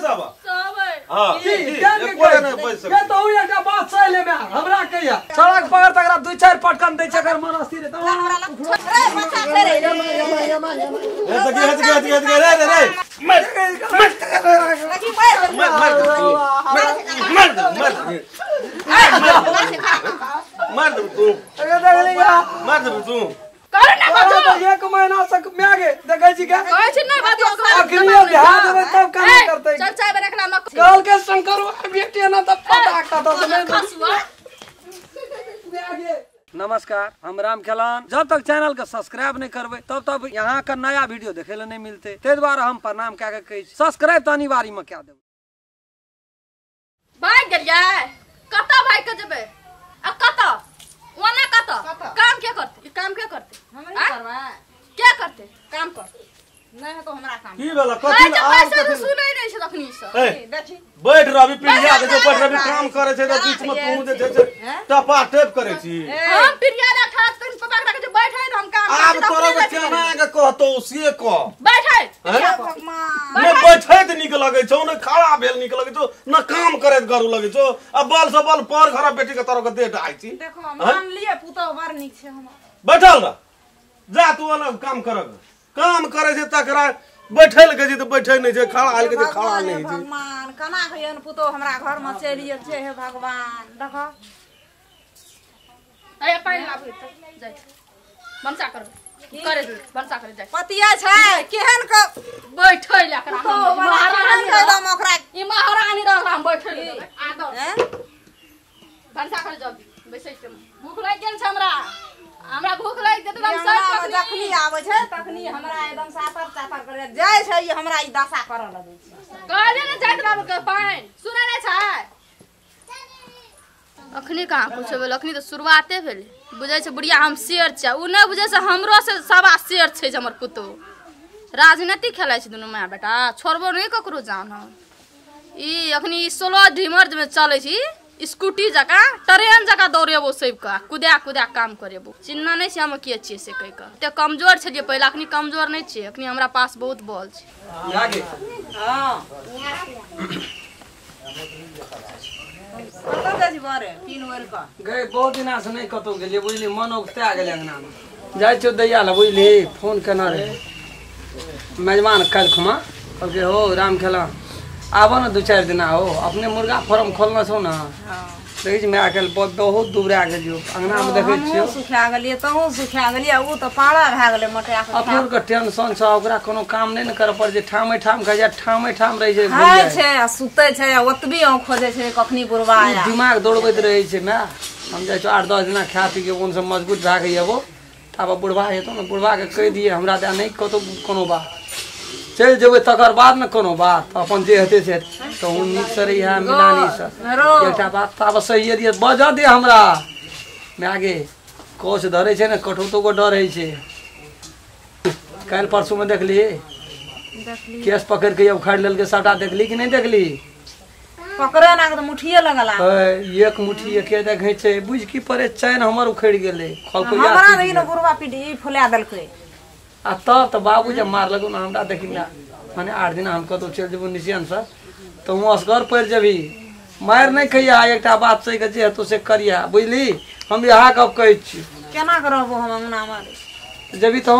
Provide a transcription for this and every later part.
सब सब है हां कोई नहीं बैठ सके के तो एकटा बात सह ले में हमरा कहिया सड़क पर तकरा 2-4 पटकन दै छै कर मन अस्थिर त हमरा लग रे बच्चा रे ए रे रे मत मत तू कर ना तो 1 महीना से मागे देखै छी के कहै छी नहीं बात अखनी ध्यान देबै तब काम करतै चल चाय बना के मत कल के शंकर बेटी न त पता कत से नहीं खसुआ नमस्कार, हम राम खेलान। जब तक चैनल के सब्सक्राइब नहीं करबे तब तक यहाँ का नया वीडियो देखे ले नहीं मिलते। ते द्वारा हम प्रणाम क्या कहे सब्सक्राइब तो अनिवार्य में क्या देब। भाई गरिया कता भाई के जेबे आ कता ओना कता काम क्या करते काम क्या करते हम नहीं करबा क्या करते काम कर नहीं है तो हमरा काम की वाला कथि आज कथि सुनै नहीं छै तखनी से देखी बैठ रवि पिलिया के बैठ रवि काम करे छै त बीच में तू जे छै टपा टेप करे छी हम पिलिया ला ठास तन पकड़ के बैठे हम काम आब तोरा के केना के कहतो से क बैठे मैं बैठे त निक लगे छौ न खड़ा भेल निक लगे छौ न काम करे करू लगे छौ अब बल से बल पर घर बेटी के तरह के दे डाई छी देखो मान लिए पुतो बर निक छै हम बैठल रह जा तू अलग काम करब काम करे छै तकरा बैठल के जे त बैठे नहीं छै खड़ा हाल के जे खड़ा नहीं छै भगवान कना कहियन पुतो हमरा घर में चलिए छै हे भगवान देखो अरे पानी लाबू त जाय बनसा कर करे दे बनसा करे जाय पतिया छै केहन क बैठै ला करा तो महारानी एकदम ओकरा ई महारानी रह हम बैठै ले आदर बनसा करे जब बैसै छै भूख लाग गेल छै हमरा भूख लाग गेल त हम सब जखनी आबै छै तखनी हमरा एकदम सातर चातर करे जाय छै ई हमरा ई दशा करऽ लगै छै कहले ने जाइत रहब के पानी सुनै नै छै अखनी कहाँ कुछ भेल अखनी त शुरुआते भेल बुझै छै बुढ़िया हम शेर छै उ नै बुझै छै हमरो से सवा शेर छै हमर पुतो राजनीति खेलाइ छै दुनू माय बेटा छोड़बो नै ककरो जान ई अखनी 16 ढिमर में चलै छी स्कूटी जका ट्रेन जका दौड़ेबो सबका कुदा कुदा काम करेबो चिन्ना नै छै हम के छियै से कहि क ते कमजोर छलिए पहिले अखनी कमजोर नै छियै अखनी हमरा पास बहुत बल छै लागे हां कत जाय छी बारे 3 वर का गए बहुत दिन से नहीं कतो गेलिए बुझली मन उगता गेल अंगना में जाय छियो दैया ल बुझली फोन केना रे मेजबान कल खुमा कहके हो राम खेला आबो ना 2-4 दिन आओ अपने मुर्गा फार्म खोलना छौ ना हां देखै छी मैं आकल बहुत दुबरा गेलियो अंगना में देखै छियो सुखा गेलिए तहु सुखा गेलिए उ त पाड़ा भ गेले मटिया के अपने के टेंशन छ ओकरा कोनो काम नै न कर पर जे ठामे ठाम कह जा ठामे ठाम रहि छै हाय छै सुतै छै ओतबी आं खोजे छै कखनी बुरबा आया दिमाग दौड़बैत रहै छै मैं हम जाय छ 8-10 दिन खा पी के उन से मजबूत भ गई एबो तब बुढ़वा हेतो न बुढ़वा के कह दिए हमरा दे नहीं कतो कोनो बात चल जेबे तकर बाद न कोनो बात अपन जे हेते से तो उन निक से रही है मिलानी से एकटा बात तब सही दिए बजा दे हमरा मैं आगे कोच धरे छै न कठौतो को डर है छै काल परसों में देखली केस पकड़ के उखाड़ लेल के सबटा देखली कि नहीं देखली पकड़े ना तो मुठिए लगला एक मुठी एके देखै छै बुझ की परे चैन हमर उखड़ गेलै खलकोया हमरा नहीं न बुरबा पीटी फुला देलकै आ तब तो बाबू जब मार लगो ना हमरा देखिला माने 8 दिन हम कतो चल जेबो निशियन से तो हम असगर पड़ जबी मार नहीं खइया एकटा बात सही के जे तो से करिया बुझली हम यहा कब कहै छी केना करबो हम अंगना मारे जबी तो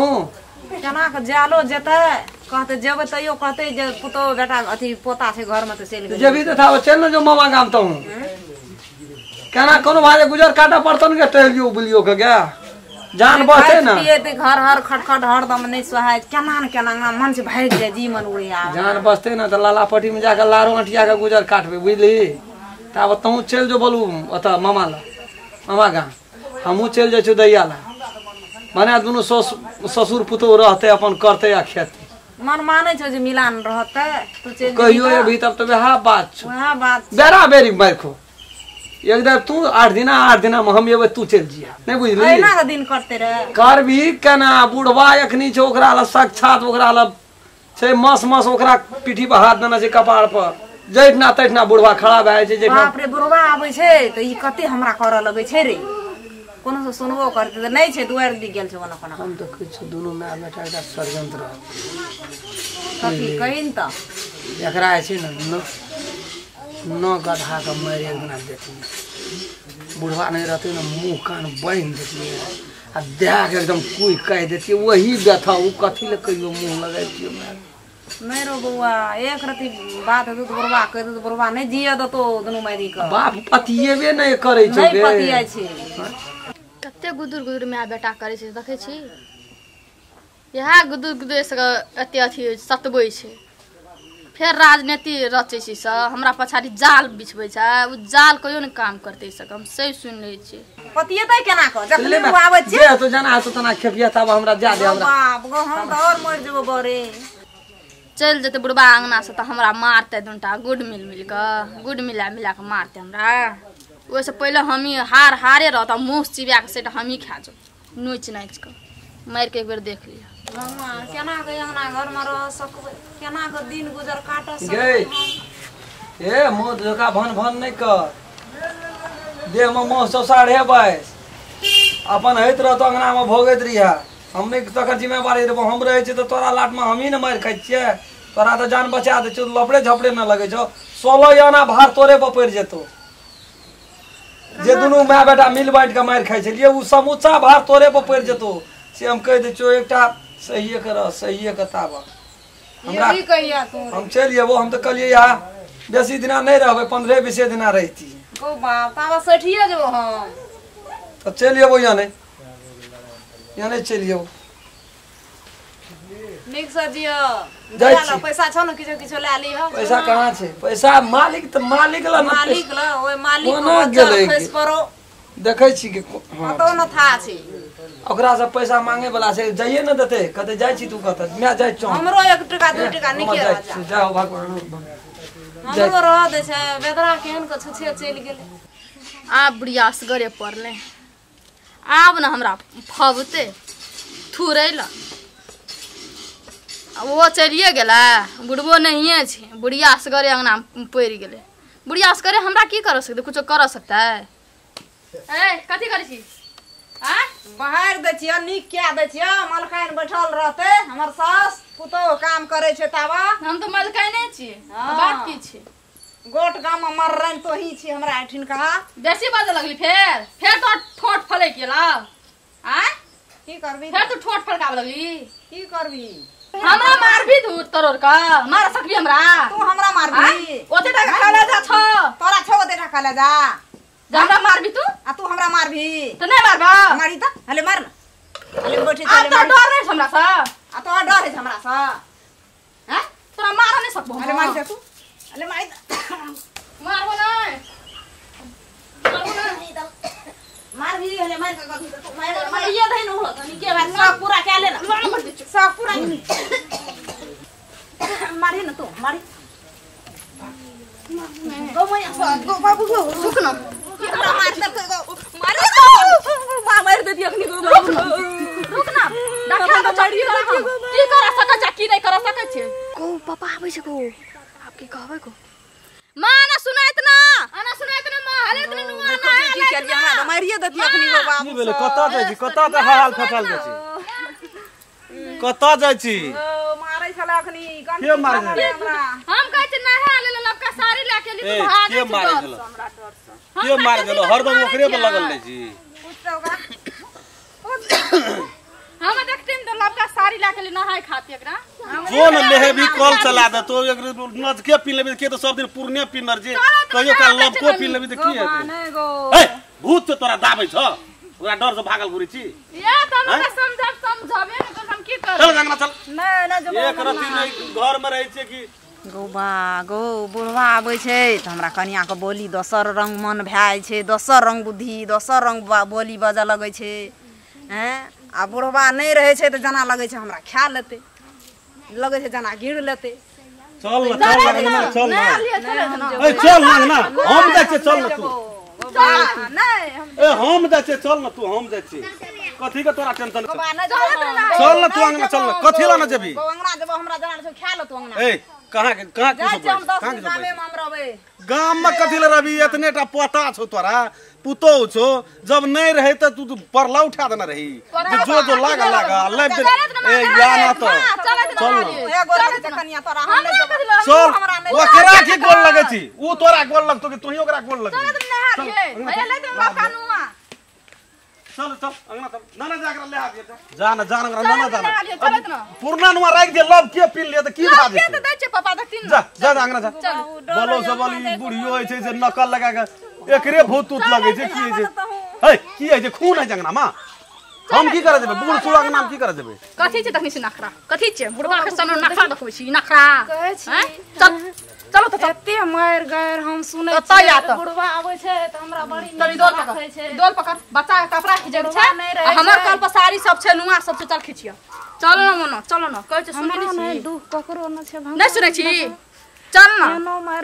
केना के जालो जेते कहते जेबे तइयो कहते जे पुतो बेटा अथी पोता छै घर में तो चल गेल जबी तो था चल न जो मामा गाम तो केना कोनो भाई गुजर काटा पड़तन के टहलियो बुलियो के गा जान बचे ना ये ते घर हर खटखट हरदम नहीं सहाय केना न केना मन से भाग जाय जी मन उड़े आ जान बचते ना तो लालापट्टी में जाकर लारो अंटिया के गुजर काटबे बुझली तब तू चल जो बोलू अत मामा ला मामा गा हमहू चल जाय छु दैया ला माने दुनु ससुर पुतो रहते अपन करते आ खेती मन माने छ जे मिलान रहते तो चल कहियो अभी तब तो वह बात छ वह बात बेरा बेरी मारखो एकदम तू 8 दिन में हम एबे तू चल जिया नहीं बुझली एना के दिन करते रहे कर भी केना बुढ़वा एखनी छ ओकरा ल साक्षात ओकरा ल छै मस ओकरा पीठी पर हाथ देना छै कपाड़ पर जैठना तैठना बुढ़वा खड़ा भए छै जैठना बाप रे बुढ़वा आबै छै त ई कते हमरा करऽ लगै छै रे कोनो से सुनबो करते त नहीं छै दुआर दी गेल छै ओना कोना हम तो कुछ दोनों में बेटा का षड्यंत्र कथी कहिन त एकरा छै न गधा के मारि एक दिना देती बुढ़वा नहीं रहते ना मुँह कान बांध देती आ देह एकदम कुई कह देती वही व्यथा वो कथी ले कहियो मुँह लगाती नहीं रो बउआ एक रति बात है तो बुढ़वा कह दे तो बुढ़वा नहीं जिया दो तो दोनों मारी का बाप पतिएबे नहीं करे छै नहीं पतिया छै कते गुदुर गुदुर माय बेटा करे छै देखे छी यह गुदुर गुदुर से एते अथी सतबै छै फिर राजनीति रचे छी स हमरा पछाड़ी जाल बिछबै छै उ जाल कहियो नहीं काम करते सक हम सही सुन ले छी पतिएतै केना क जखनी उ आबै छै जे तो जना तो तना खेपिया तब हमरा जा दे हमरा बाप गो हम तो और मर जेबो बरे चल जते बुढ़बा अंगना से तो हमरा मारते दुनटा गुड मिल के गुड मिला के मारते हमरा ओसे पहले हम ही हारे रहता मुंह चिबिया के सेट हम ही खा जो नोच के मार के एक बेर देख लिया मामा केना के अंगना घर में रह सकबै केना के दिन गुजर काट गई सकबै ए मुंह धोखा भन नहीं कर देह में मोह सौ 22.5 अपन हैत रहतो अंगना में भोगैत रहिया हम नहीं तकर जिम्मेवारी रहबो हम रहे छी तो तोरा लाट में हम ही न मार खाइ छियै तोरा तो जान बचा दे छ लपड़े झपड़े न लगे छो 16 याना भार तोरे पर पड़ जेतो जे दुनू माय बेटा मिल बांट के मार खाइ छलिए उ समूचा भार तोरे पर पड़ जेतो से हम कह दे छो एकटा सही कताब हमरा ये भी कहिया तू हम चल जेबो हम तो कहलिए यहाँ बेसी दिना नहीं रहबे 15-20 दिना रहती गो बाप तावा सठिए जेबो हम तो चल जेबो यहाँ नहीं चल जेबो निक से जियो जाइ ला छी। पैसा छ न किछो ला लिह पैसा कहाँ छे पैसा मालिक ला न मालिक ला ओए मालिक कोना को गेलै खस परो देखै छी कि हाँ तो न था छी ओकरा से पैसा मांगे वाला से जाइए न देते कहते जाय छी तू कहते मैं जाय छौ हमरो 1 टका 2 टका निके राजा जाओ भगवान हमरो रह दे छै बेदरा केहन के छुछे चल गेले आप बुढ़िया असगरे पड़ले आब न हमरा फबते थुरैला वो चलिए गेला बुढ़बो नहिए छै बुढ़िया असगरे अंगना पड़ गेले बुढ़िया असगरे हमरा की कर सकते कुछ कर सकता है ए कथी करै छी आ बाहर दे छिया निक क्या दे छिया मलखाइन बैठल रहते हमर सास पुतो काम करे छै तावा हम तो मलकाइने छियै हाँ। बात की छै गोट गाम में मर रही तो ही छी हमरा एठिन का बेसी बाजे लगली फेर तो ठोट फले गेला आ की करबी फेर तो ठोट फलकाब लगली की करबी हमरा मारबी तू तरोर का मार सकबी हमरा तू हमरा मारबी ओते तक खाला जा छ तोरा छो दे रखा ले जा हमरा मारबी तू आ तू हमरा मारबी तो नहीं मारबा मारी त हले मार न हले बैठे आ चले तो डर नहीं हमरा सा आ तो डर है हमरा सा हैं तोरा मार नहीं सकबो हले मारी जा तू हले मारी मारबो नहीं मारबो नहीं मार भी हले मार का तू मार ये धइन हो तनी के बात सब पूरा क्या लेना मार दे सब पूरा मारी न तू मारी गो मैं गो बाबू गो रुक ना मार दे दिया अपनी रुक ना डॉक्टर तो चढ़ी रहा की कर सकै छ की नहीं कर सकै छ को पापा आबै छ को आपके कहबै को मां ना सुनाइत ना आना सुनाइत ना मां हले इतने नुआ ना की कर दिया हमरा मारिए दे दिया अपनी गो बाबू की भेले कता जाय छी कता त हाल फटाल जाय छी कता जाय छी मारै छला अखनी के मारै छला? हमरा हम कहै छी नहा ले लबका साड़ी लेके ली ए, तू भाग के मारै छला? के मार गेलो हरदम ओकरे पे लगल रहे छी पूछतोगा हम देखते न तो लबका साड़ी लेके ली नहाय खाती एकरा जो न लेहे भी कॉल चला दे तो एक नच के पी लेबे के तो सब दिन पूर्णे पीनर जे कहियो का लब को पी लेबे त की है माने गो ए भूत तो तोरा दाबै छ ओरा डर से भागल घुरी छी ये तो हमरा समझबे न तो हम की कर चल गंगा चल नहीं ना जब एक रति नहीं घर में रहे छे कि गो बा गो बुढ़वा आबै छै त हमरा कनिया के बोली दोसर रंग मन भाय छै दोसर रंग बुद्धि दोसर रंग बोली बजऽ लगै छै हैं आ बुढ़वा नहीं रहे छै त जना लगै छै हमरा खा लेते लगै छै जना गिर लेते चल ना चल ना नहीं ए चल ना हम जाय छे चल ना तू नहीं ए हम जाय छे चल ना तू हम जाय छे कथी के तोरा टेंशन गो छ बा नहीं चल ना तू अंगना चल ना कथी ला ना जेबी गो अंगना जब हमरा जना छै खा ले तू अंगना ए कहाँ कहाँ जाय छी हम 10 दिन गामे में हम रहबै। गाम में कथी ले रही इतनेटा पोता छो तोरा पुतो छो जब नहीं रहे तो तू परला उठा देना रही जो लागा ले ए याना तो चल एगो रहै त कनिया तोरा हम नहीं देबो। चल ओकरा की गोल लगे छी ऊ तोरा गोल लगतो कि तू ही ओकरा गोल लगे भैया ले दे बाप कानुआ चल चल अंगना चल नाना जाकर ले आ दे जाना नाना जाना पुरना नुआ राख दे लब के पीन ले त की भा के दै छै पापा देखथिन जा जा अंगना जा बोलो से बोली बुढ़ियो होय छै जे नकल लगा के एकरे भूत तूत लगे छै की छै हे की है जे खून है जंगना मा हम की करे देबे बूढ़ सुला के नाम की करे देबे कथि छै तखनी से नखरा कथि छै बुढ़वा के सामने नखरा देखबै छी नखरा हैं चल चलो तो एते मार गैर हम सुनै छी बुढ़वा आबै छै त हमरा बड़ी तरी दोल पकड़ बच्चा के कपड़ा खिचै छै हमर कल पर साड़ी सब छै नुआ सब छै चल खिचिया चलो ना मनो चलो ना कहै छै सुनै छी दुख ककरो न छै नहीं सुनै छी चल ना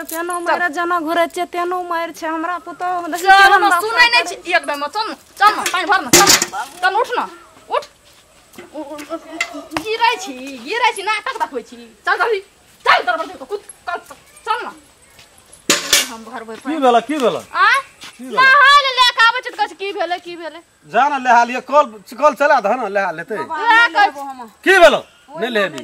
पेनो मार जना घुरे छै तेनो मार छै हमरा पुतो देखि चल ना सुनै नै छी एकदम चल ना पानी भर ना चल उठ ना उठ गिरै छी नाटक देखबै छी चल जल्दी चल दरबार देखो कुद चल ना हम घर पे की भेला आ नहाल ले के आबै छै त कहै छै की भेले जाना ले हालिए कल चला द ना ले हाल लेते की भेलो नहीं लेबी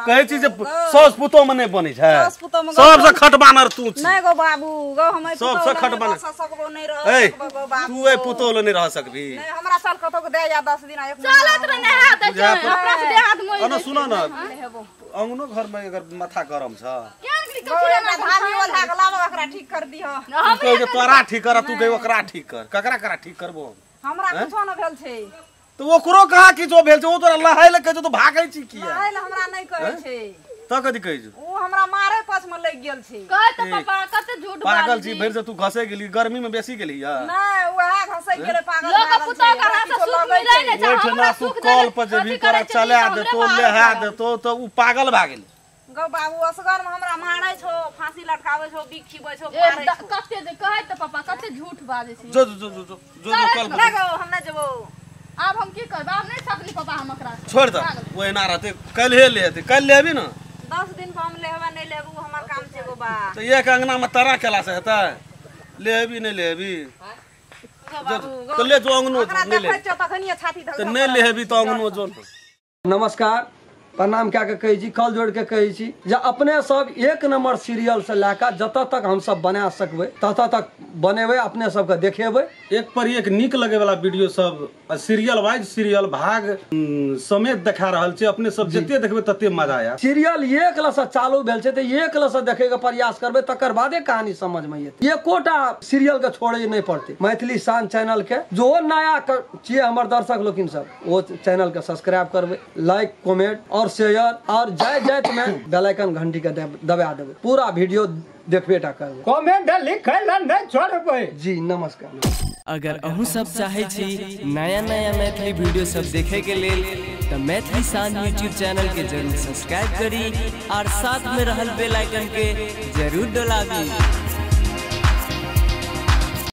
कहै छी जे सौस पुतो में नहीं बनी छै सबसे खटबानर तू छी नहीं गो बाबू गो हम सबसे खटबानर सकबो नहीं रह गो बाबू तू ए पुतो ले नहीं रह सकबी नहीं हमरा चल कतो को दे या 10 दिन एक चलत रे नहा दे छै अपना से दे हाथ मोइ अन सुन न अंगनो घर में अगर माथा गरम छ गोरे में धामी वाला गलावा ओकरा ठीक कर दिह हम कह जे तोरा ठीक कर तू कह ओकरा ठीक कर ककरा ठीक करबो हमरा कुछो न भेल छै तो ओकरो कहा किछो भेल छै ओ तोरा लहाय ले कह तो भागै छी किया लहाय ले हमरा नहीं कहै छै त कथि कहै छै ओ हमरा मारे पास में लग गेल छै कहै त पापा कते झूठ पागल छी भैर से तू घसे गेली गर्मी में बेसी गेली या नहीं ओहा घसै गेले पागल लोग पुतो के हाथ से सुख मिलै नै छै हमरा सुख कल पर जे भी तोरा चला दे तो लेहा दे तो उ पागल भा गेल गो बाबू असगर में हमरा मारै छो फांसी लटकाबै छो बिख खिबै छो मारै छो कते दे कहै त पापा कते झूठ बाजै छी जो कल नहीं गो हम नहीं जेबो अब हम की करब अब नहीं सकली पापा हम एकरा छोड़ दे वो एना रहते कल लेते कल लेबी ना 10 दिन पर हम लेबा नहीं लेबू हमर काम छै गो बा तो एक अंगना में तारा केला से हेता लेबी नहीं लेबी तो ले जो अंगनो नहीं ले तखनिए छाती धक तो नहीं लेबी तो अंगनो जो नमस्कार प्रणाम क्या के कही छी कल जोड़ के कही छी जे अपने सब एक नंबर सीरियल से लेकर जत तक हम सब बना सकबे तत तक बनेबे अपने सब के देखेबे एक पर एक निक लगे वाला वीडियो सब सीरियल वाइज सीरियल भाग समेत देखा रहल छै अपने सब जते देखबे तते मजा आया सीरियल एक लस चालू भेल छै त एक लस देखे के प्रयास करबे तकर बादे कहानी समझ में एते एकोटा सीरियल के छोड़े नहीं पड़ते मैथिली शान चैनल के जो नया छिए हमर दर्शक लोकिन सब वो चैनल के सब्सक्राइब करबे लाइक कमेंट और शेयर और जायत में बेल आइकन घंटी के दबा देबे पूरा वीडियो देखबेटा करबे कमेंट लिखैला नहीं छोड़बे जी नमस्कार अगर अहू सब चाहे छी नया मैथिली वीडियो सब देखे के लेल तो मैथिली शान यूट्यूब चैनल के जरूर सब्सक्राइब करी और साथ में रहल बेल आइकन के जरूर दबाबी।